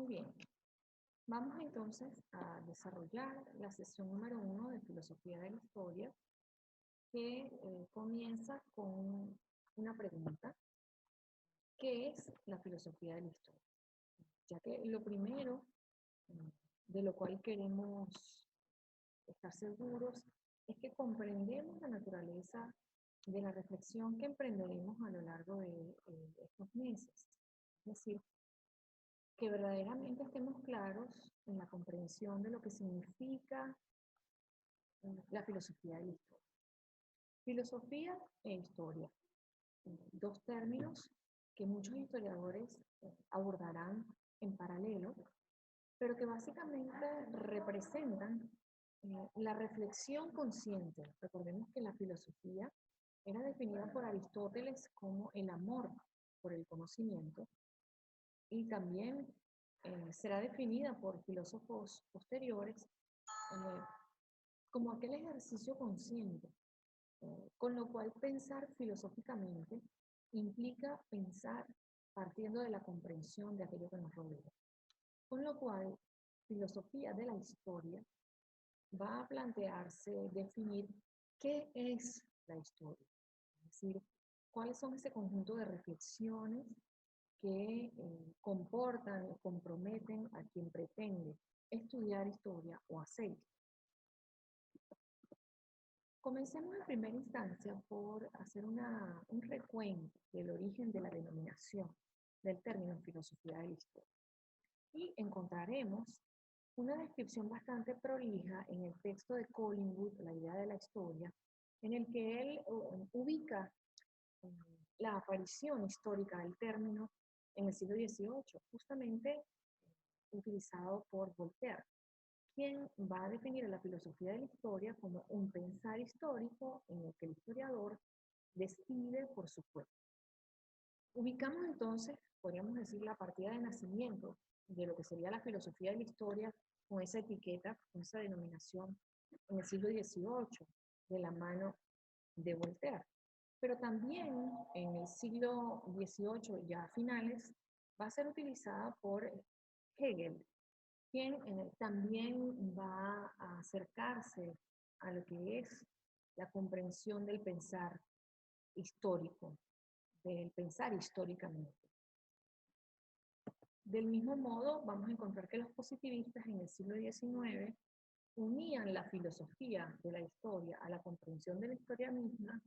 Muy bien, vamos entonces a desarrollar la sesión número 1 de Filosofía de la Historia, que comienza con una pregunta: ¿qué es la filosofía de la historia? Ya que lo primero mm, de lo cual queremos estar seguros es que comprendemos la naturaleza de la reflexión que emprenderemos a lo largo de estos meses. Es decir, que verdaderamente estemos claros en la comprensión de lo que significa la filosofía de la historia. Filosofía e historia, dos términos que muchos historiadores abordarán en paralelo, pero que básicamente representan la reflexión consciente. Recordemos que la filosofía era definida por Aristóteles como el amor por el conocimiento, y también será definida por filósofos posteriores como aquel ejercicio consciente, con lo cual pensar filosóficamente implica pensar partiendo de la comprensión de aquello que nos rodea. Con lo cual, filosofía de la historia va a plantearse definir qué es la historia, es decir, cuáles son ese conjunto de reflexiones que comportan o comprometen a quien pretende estudiar historia o hacer historia. Comencemos en primera instancia por hacer un recuento del origen de la denominación del término filosofía de la historia. Y encontraremos una descripción bastante prolija en el texto de Collingwood, La idea de la historia, en el que él ubica la aparición histórica del término en el siglo XVIII, justamente utilizado por Voltaire, quien va a definir a la filosofía de la historia como un pensar histórico en el que el historiador decide por su cuenta. Ubicamos entonces, podríamos decir, la partida de nacimiento de lo que sería la filosofía de la historia con esa etiqueta, con esa denominación en el siglo XVIII, de la mano de Voltaire. Pero también en el siglo XVIII, ya a finales, va a ser utilizada por Hegel, quien también va a acercarse a lo que es la comprensión del pensar histórico, del pensar históricamente. Del mismo modo, vamos a encontrar que los positivistas en el siglo XIX unían la filosofía de la historia a la comprensión de la historia misma,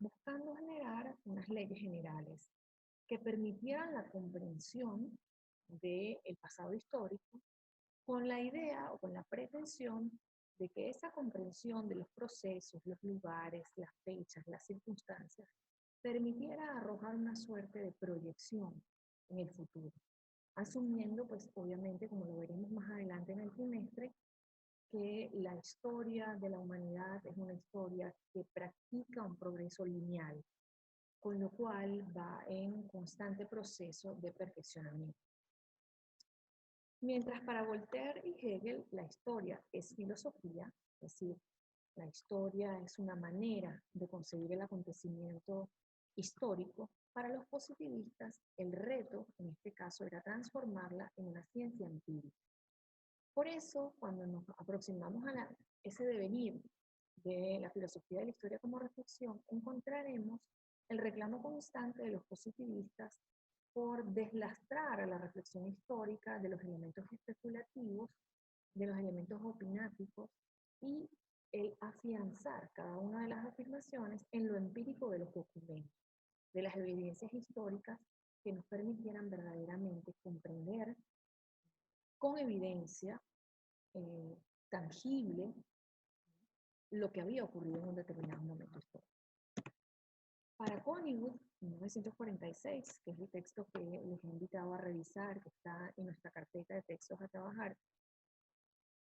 buscando generar unas leyes generales que permitieran la comprensión del pasado histórico, con la idea o con la pretensión de que esa comprensión de los procesos, los lugares, las fechas, las circunstancias, permitiera arrojar una suerte de proyección en el futuro, asumiendo, pues obviamente, como lo veremos más adelante en el trimestre, que la historia de la humanidad es una historia que practica un progreso lineal, con lo cual va en constante proceso de perfeccionamiento. Mientras para Voltaire y Hegel la historia es filosofía, es decir, la historia es una manera de concebir el acontecimiento histórico, para los positivistas el reto en este caso era transformarla en una ciencia empírica. Por eso, cuando nos aproximamos a ese devenir de la filosofía de la historia como reflexión, encontraremos el reclamo constante de los positivistas por deslastrar a la reflexión histórica de los elementos especulativos, de los elementos opináticos, y el afianzar cada una de las afirmaciones en lo empírico de los documentos, de las evidencias históricas que nos permitieran verdaderamente comprender con evidencia tangible lo que había ocurrido en un determinado momento histórico. Para Collingwood, en 1946, que es el texto que les he invitado a revisar, que está en nuestra carpeta de textos a trabajar,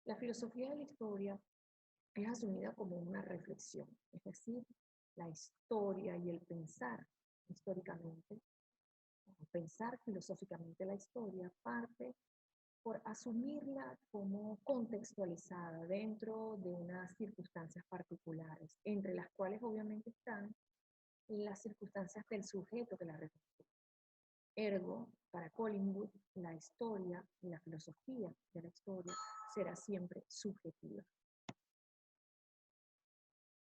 la filosofía de la historia es asumida como una reflexión, es decir, la historia y el pensar históricamente, o pensar filosóficamente la historia, parte por asumirla como contextualizada dentro de unas circunstancias particulares, entre las cuales obviamente están las circunstancias del sujeto que la reconstruye. Ergo, para Collingwood, la historia y la filosofía de la historia será siempre subjetiva.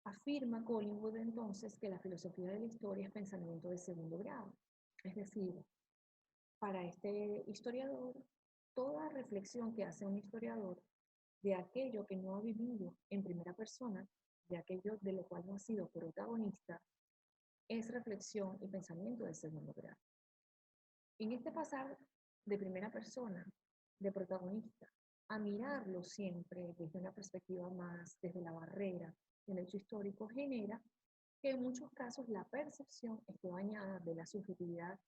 Afirma Collingwood entonces que la filosofía de la historia es pensamiento de segundo grado. Es decir, para este historiador, toda reflexión que hace un historiador de aquello que no ha vivido en primera persona, de aquello de lo cual no ha sido protagonista, es reflexión y pensamiento de segundo grado. En este pasar de primera persona, de protagonista, a mirarlo siempre desde una perspectiva más, desde la barrera del hecho histórico, genera que en muchos casos la percepción esté bañada de la subjetividad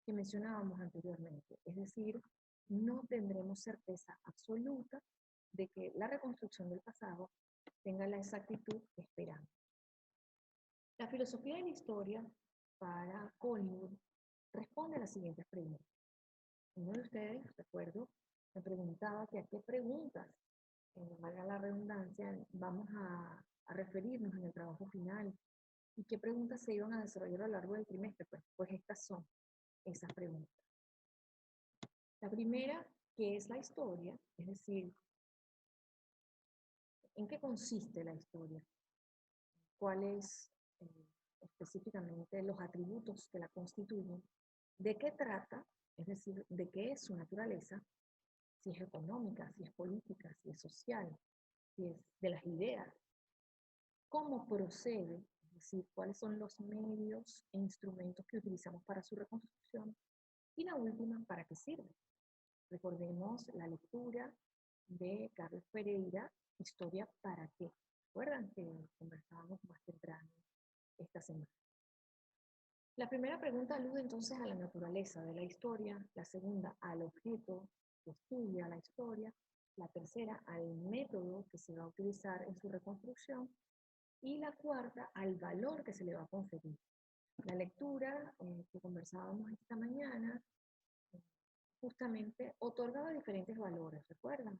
que mencionábamos anteriormente. Es decir, no tendremos certeza absoluta de que la reconstrucción del pasado tenga la exactitud esperada. La filosofía de la historia para Collingwood responde a las siguientes preguntas. Uno de ustedes, recuerdo, me preguntaba que a qué preguntas, valga la redundancia, vamos a referirnos en el trabajo final y qué preguntas se iban a desarrollar a lo largo del trimestre. Pues estas son esas preguntas. La primera, ¿qué es la historia? Es decir, ¿en qué consiste la historia? ¿Cuáles específicamente los atributos que la constituyen? ¿De qué trata? Es decir, ¿de qué es su naturaleza? Si es económica, si es política, si es social, si es de las ideas. ¿Cómo procede? Es decir, ¿cuáles son los medios e instrumentos que utilizamos para su reconstrucción? Y la última, ¿para qué sirve? Recordemos la lectura de Carlos Pereira, Historia para qué. ¿Recuerdan que conversábamos más temprano esta semana? La primera pregunta alude entonces a la naturaleza de la historia, la segunda al objeto que estudia la historia, la tercera al método que se va a utilizar en su reconstrucción y la cuarta al valor que se le va a conferir. La lectura que conversábamos esta mañana justamente otorgaba diferentes valores, ¿recuerdan?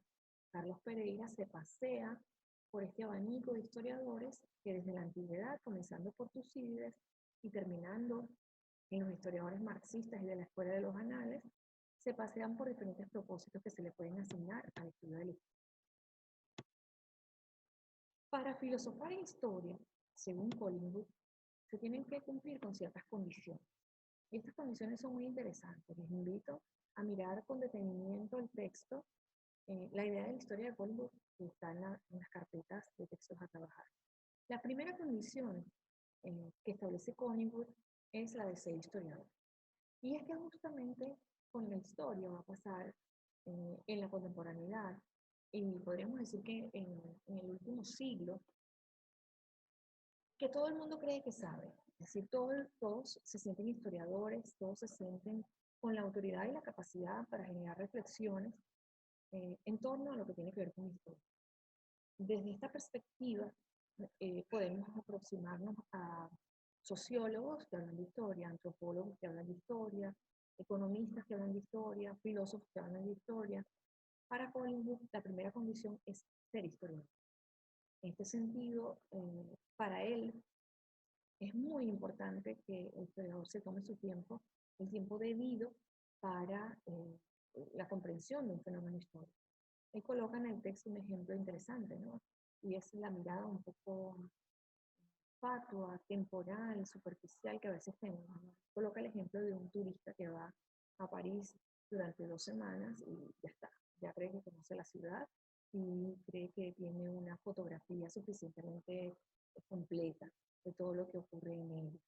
Carlos Pereira se pasea por este abanico de historiadores que desde la antigüedad, comenzando por Tucídides y terminando en los historiadores marxistas y de la Escuela de los Anales, se pasean por diferentes propósitos que se le pueden asignar al estudio de la historia. Para filosofar en historia, según Collingwood, se tienen que cumplir con ciertas condiciones. Y estas condiciones son muy interesantes. Les invito a mirar con detenimiento el texto. La idea de la historia de Collingwood está en las carpetas de textos a trabajar. La primera condición que establece Collingwood es la de ser historiador. Y es que justamente con la historia va a pasar en la contemporaneidad, y podríamos decir que en el último siglo, que todo el mundo cree que sabe. Es decir, todos se sienten historiadores, todos se sienten con la autoridad y la capacidad para generar reflexiones en torno a lo que tiene que ver con historia. Desde esta perspectiva, podemos aproximarnos a sociólogos que hablan de historia, antropólogos que hablan de historia, economistas que hablan de historia, filósofos que hablan de historia. Para Collingwood, la primera condición es ser historiador. En este sentido, para él es muy importante que el historiador se tome su tiempo, el tiempo debido para la comprensión de un fenómeno histórico. Él coloca en el texto un ejemplo interesante, ¿no? Y es la mirada un poco fatua, temporal, superficial que a veces tenemos, ¿no? Coloca el ejemplo de un turista que va a París durante 2 semanas y ya está, ya cree que conoce la ciudad y cree que tiene una fotografía suficientemente completa de todo lo que ocurre en él.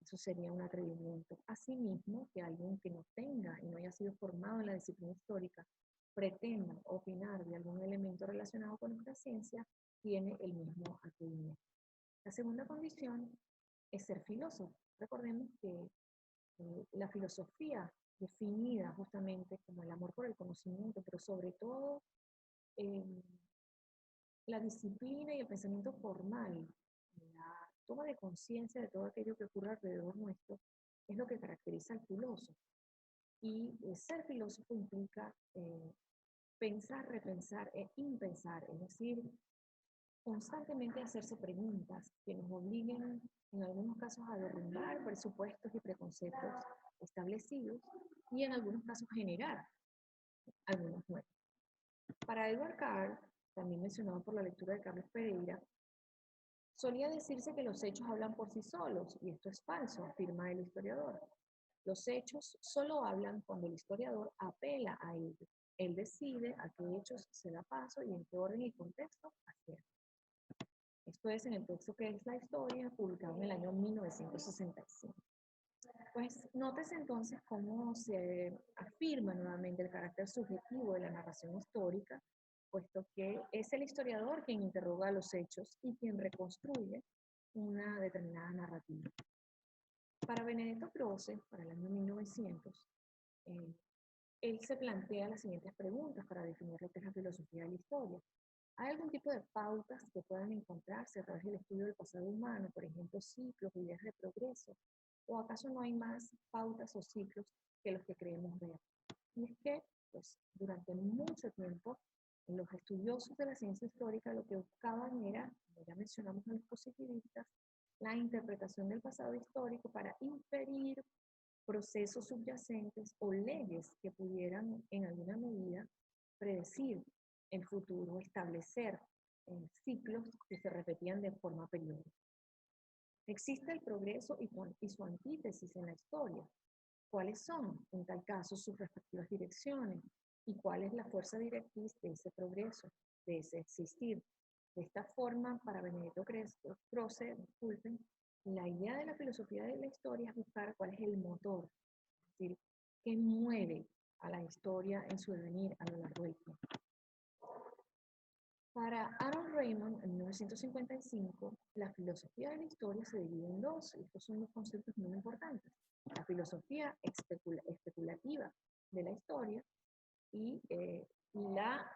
Eso sería un atrevimiento. Asimismo, que alguien que no tenga y no haya sido formado en la disciplina histórica pretenda opinar de algún elemento relacionado con nuestra ciencia, tiene el mismo atrevimiento. La segunda condición es ser filósofo. Recordemos que la filosofía, definida justamente como el amor por el conocimiento, pero sobre todo la disciplina y el pensamiento formal, la toma de conciencia de todo aquello que ocurre alrededor nuestro, es lo que caracteriza al filósofo. Y ser filósofo implica pensar, repensar e impensar, es decir, constantemente hacerse preguntas que nos obliguen en algunos casos a derrumbar presupuestos y preconceptos establecidos y en algunos casos generar algunos nuevos. Para Edward Carr, también mencionado por la lectura de Carlos Pereira, solía decirse que los hechos hablan por sí solos, y esto es falso, afirma el historiador. Los hechos solo hablan cuando el historiador apela a ellos. Él decide a qué hechos se da paso y en qué orden y contexto hacer. Esto es en el texto que es la historia, publicado en el año 1965. Pues nótese entonces cómo se afirma nuevamente el carácter subjetivo de la narración histórica, puesto que es el historiador quien interroga los hechos y quien reconstruye una determinada narrativa. Para Benedetto Croce, para el año 1900, él se plantea las siguientes preguntas para definir lo que es la filosofía de la historia. ¿Hay algún tipo de pautas que puedan encontrarse a través del estudio del pasado humano, por ejemplo, ciclos o ideas de progreso? ¿O acaso no hay más pautas o ciclos que los que creemos ver? Y es que, pues, durante mucho tiempo, los estudiosos de la ciencia histórica lo que buscaban era, como ya mencionamos a los positivistas, la interpretación del pasado histórico para inferir procesos subyacentes o leyes que pudieran en alguna medida predecir el futuro, establecer ciclos que se repetían de forma periódica. Existe el progreso y su antítesis en la historia. ¿Cuáles son, en tal caso, sus respectivas direcciones? ¿Y cuál es la fuerza directriz de ese progreso, de ese existir? De esta forma, para Benedetto Croce, disculpen, la idea de la filosofía de la historia es buscar cuál es el motor, es decir, qué mueve a la historia en su devenir a lo largo del tiempo. Para Aaron Raymond, en 1955, la filosofía de la historia se divide en dos, y estos son dos conceptos muy importantes. La filosofía especulativa de la historia y la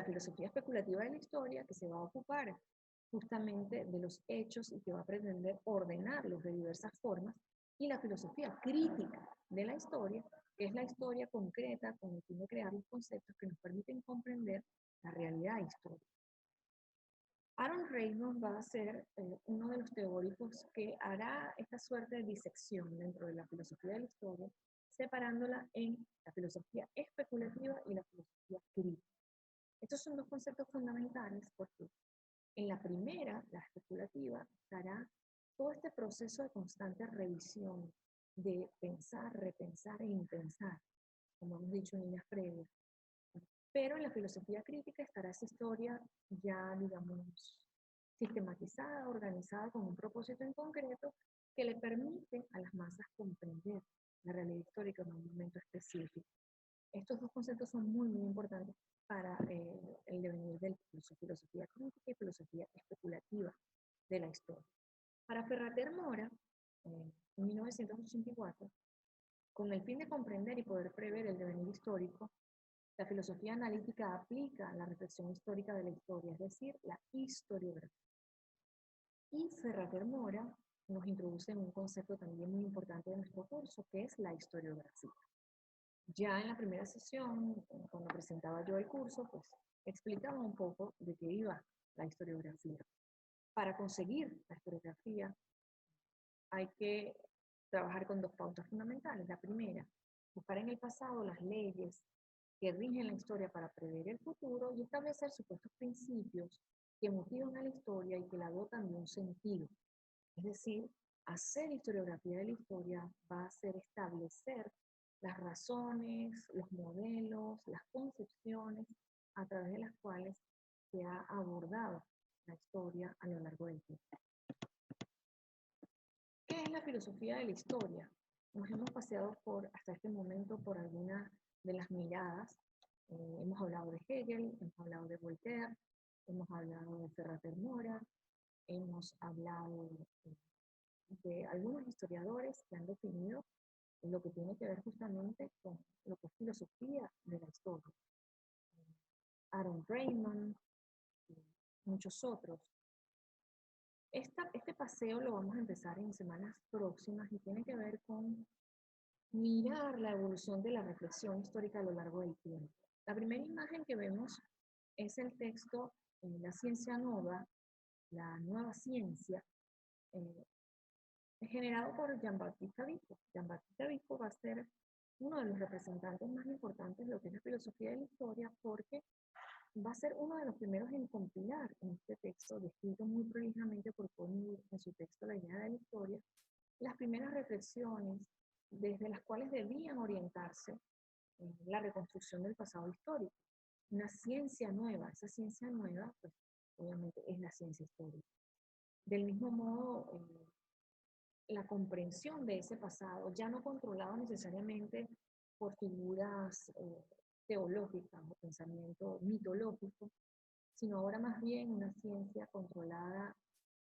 filosofía especulativa de la historia, que se va a ocupar justamente de los hechos y que va a pretender ordenarlos de diversas formas, y la filosofía crítica de la historia, que es la historia concreta con el fin de crear los conceptos que nos permiten comprender la realidad histórica. Aaron Raymond va a ser uno de los teóricos que hará esta suerte de disección dentro de la filosofía de la historia, separándola en la filosofía especulativa y la filosofía crítica. Estos son dos conceptos fundamentales porque en la primera, la especulativa, dará todo este proceso de constante revisión, de pensar, repensar e impensar, como hemos dicho en líneas previas. Pero en la filosofía crítica estará esa historia ya, digamos, sistematizada, organizada con un propósito en concreto que le permite a las masas comprender la realidad histórica en un momento específico. Estos dos conceptos son muy, muy importantes para el devenir de la filosofía crítica y filosofía especulativa de la historia. Para Ferrater Mora, en 1984, con el fin de comprender y poder prever el devenir histórico, la filosofía analítica aplica la reflexión histórica de la historia, es decir, la historiografía. Y Ferrater Mora nos introduce en un concepto también muy importante de nuestro curso, que es la historiografía. Ya en la primera sesión, cuando presentaba yo el curso, pues explicaba un poco de qué iba la historiografía. Para conseguir la historiografía hay que trabajar con dos pautas fundamentales. La primera, buscar en el pasado las leyes que rigen la historia para prever el futuro y establecer supuestos principios que motivan a la historia y que la dotan de un sentido. Es decir, hacer historiografía de la historia va a ser establecer las razones, los modelos, las concepciones a través de las cuales se ha abordado la historia a lo largo del tiempo. ¿Qué es la filosofía de la historia? Nos hemos paseado hasta este momento por algunas de las miradas. Hemos hablado de Hegel, hemos hablado de Voltaire, hemos hablado de Ferrater Mora, hemos hablado de algunos historiadores que han definido lo que tiene que ver justamente con lo que es filosofía de la historia. Aaron Raymond y muchos otros. Este paseo lo vamos a empezar en semanas próximas y tiene que ver con mirar la evolución de la reflexión histórica a lo largo del tiempo. La primera imagen que vemos es el texto La Ciencia Nova, la nueva ciencia, Es generado por Jean-Baptiste Vico. Jean-Baptiste Vico va a ser uno de los representantes más importantes de lo que es la filosofía de la historia porque va a ser uno de los primeros en compilar en este texto, descrito muy prolijamente por Conil en su texto La idea de la historia, las primeras reflexiones desde las cuales debían orientarse en la reconstrucción del pasado histórico. Una ciencia nueva, esa ciencia nueva, pues obviamente es la ciencia histórica. Del mismo modo, la comprensión de ese pasado, ya no controlado necesariamente por figuras teológicas o pensamiento mitológico, sino ahora más bien una ciencia controlada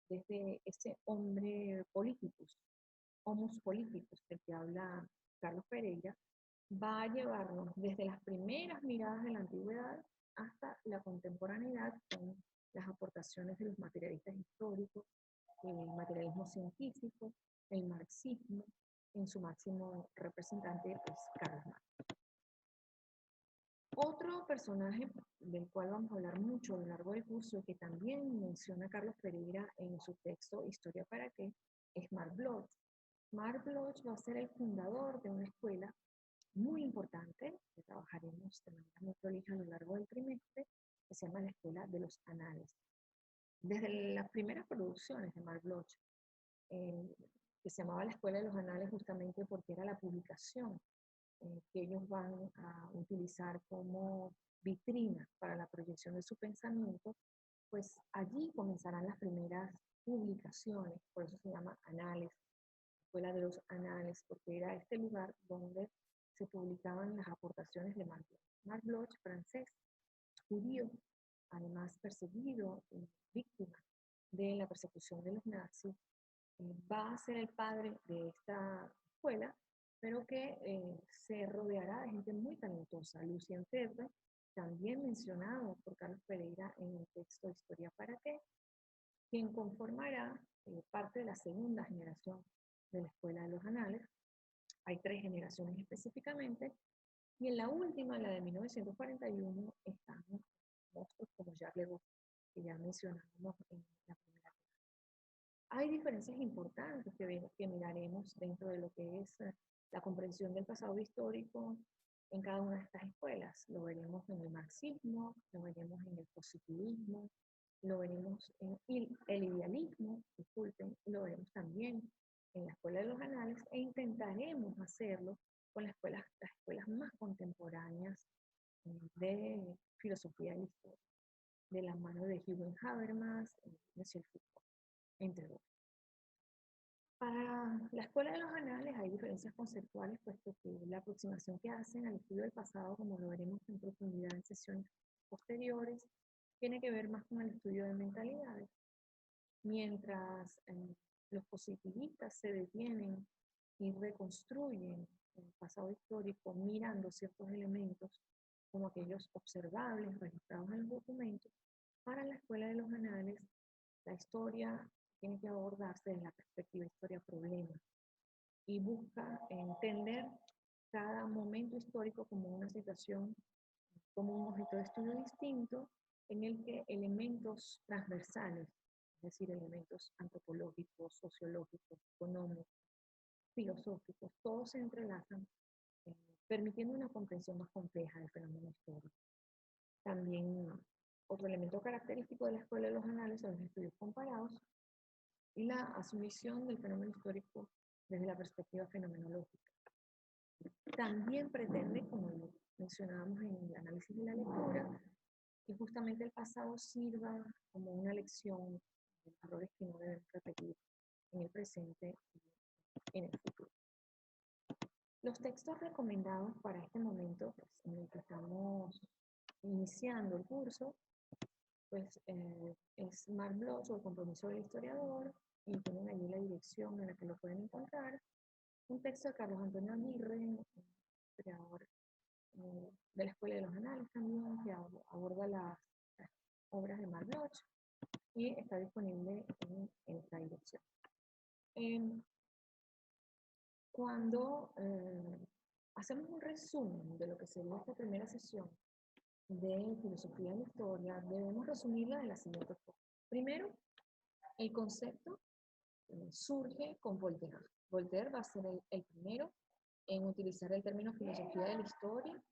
desde ese hombre politicus, homus politicus, del que habla Carlos Pereira, va a llevarnos desde las primeras miradas de la antigüedad hasta la contemporaneidad con las aportaciones de los materialistas históricos, el materialismo científico, el marxismo, en su máximo representante, pues, Karl Marx. Otro personaje del cual vamos a hablar mucho a lo largo del curso, que también menciona Carlos Pereira en su texto Historia para qué, es Marc Bloch. Marc Bloch va a ser el fundador de una escuela muy importante, que trabajaremos de manera muy prolija a lo largo del trimestre, que se llama la Escuela de los Anales. Desde las primeras producciones de Marc Bloch, que se llamaba la Escuela de los Anales justamente porque era la publicación que ellos van a utilizar como vitrina para la proyección de su pensamiento, pues allí comenzarán las primeras publicaciones, por eso se llama Anales, Escuela de los Anales, porque era este lugar donde se publicaban las aportaciones de Marc Bloch. Marc Bloch, francés, judío, además perseguido, víctima de la persecución de los nazis, va a ser el padre de esta escuela, pero que se rodeará de gente muy talentosa. Lucien Febvre, también mencionado por Carlos Pereira en el texto Historia para qué, quien conformará parte de la segunda generación de la Escuela de los Anales. Hay tres generaciones específicamente, y en la última, la de 1941, están monstruos como Jacques Le Goff, que ya mencionamos en la primera. Hay diferencias importantes que miraremos dentro de lo que es la comprensión del pasado histórico en cada una de estas escuelas. Lo veremos en el marxismo, lo veremos en el positivismo, lo veremos en el idealismo, disculpen, lo veremos también en la Escuela de los Anales e intentaremos hacerlo con las escuelas más contemporáneas de filosofía de la historia, de la mano de Hugo Habermas, Michel Foucault, entre otros. Para la Escuela de los Anales hay diferencias conceptuales, puesto que la aproximación que hacen al estudio del pasado, como lo veremos en profundidad en sesiones posteriores, tiene que ver más con el estudio de mentalidades, mientras los positivistas se detienen y reconstruyen el pasado histórico mirando ciertos elementos como aquellos observables registrados en los documentos. Para la Escuela de los Anales, la historia tiene que abordarse desde la perspectiva historia-problema y busca entender cada momento histórico como una situación, como un objeto de estudio distinto en el que elementos transversales, es decir, elementos antropológicos, sociológicos, económicos, filosóficos, todos se entrelazan, permitiendo una comprensión más compleja del fenómeno histórico. También otro elemento característico de la Escuela de los Anales son los estudios comparados y la asumición del fenómeno histórico desde la perspectiva fenomenológica. También pretende, como lo mencionábamos en el análisis de la lectura, que justamente el pasado sirva como una lección de los errores que no deben repetir en el presente y en el futuro. Los textos recomendados para este momento, pues, en el que estamos iniciando el curso, pues es Marc Bloch o El compromiso del historiador, y tienen allí la dirección en la que lo pueden encontrar. Un texto de Carlos Antonio Aguirre, creador de la Escuela de los Anales también, que aborda las obras de Marc Bloch y está disponible en esta dirección. Cuando hacemos un resumen de lo que sería esta primera sesión de filosofía de la historia, debemos resumirla de la siguiente forma. Primero, el concepto surge con Voltaire. Voltaire va a ser el primero en utilizar el término filosofía de la historia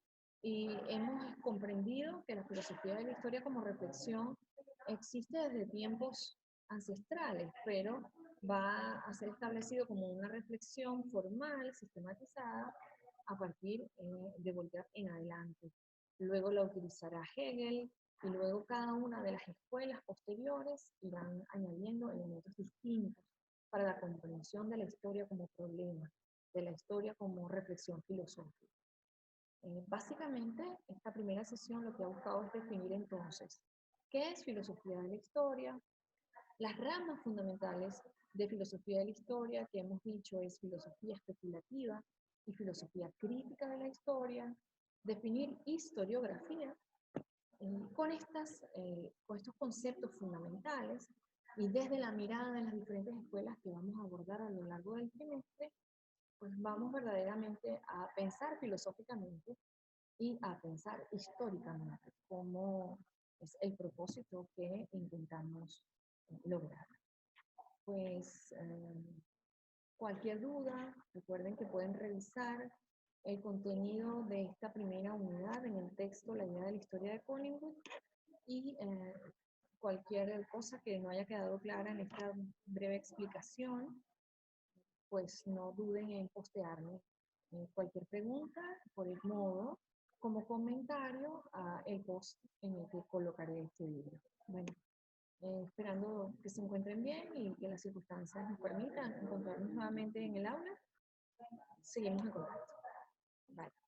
y hemos comprendido que la filosofía de la historia como reflexión existe desde tiempos ancestrales, pero va a ser establecido como una reflexión formal, sistematizada, a partir de Voltaire en adelante. Luego la utilizará Hegel y luego cada una de las escuelas posteriores irán añadiendo elementos distintos para la comprensión de la historia como problema, de la historia como reflexión filosófica. Básicamente, esta primera sesión lo que ha buscado es definir entonces qué es filosofía de la historia, las ramas fundamentales de filosofía de la historia que hemos dicho es filosofía especulativa y filosofía crítica de la historia, definir historiografía con estos conceptos fundamentales y desde la mirada de las diferentes escuelas que vamos a abordar a lo largo del trimestre, pues vamos verdaderamente a pensar filosóficamente y a pensar históricamente cómo es el propósito que intentamos lograr. Pues cualquier duda, recuerden que pueden revisar el contenido de esta primera unidad en el texto La idea de la historia de Collingwood y cualquier cosa que no haya quedado clara en esta breve explicación, pues no duden en postearme cualquier pregunta por el modo como comentario a el post en el que colocaré este video. Bueno, esperando que se encuentren bien y que las circunstancias nos permitan encontrarnos nuevamente en el aula. Seguimos en contacto. Bye.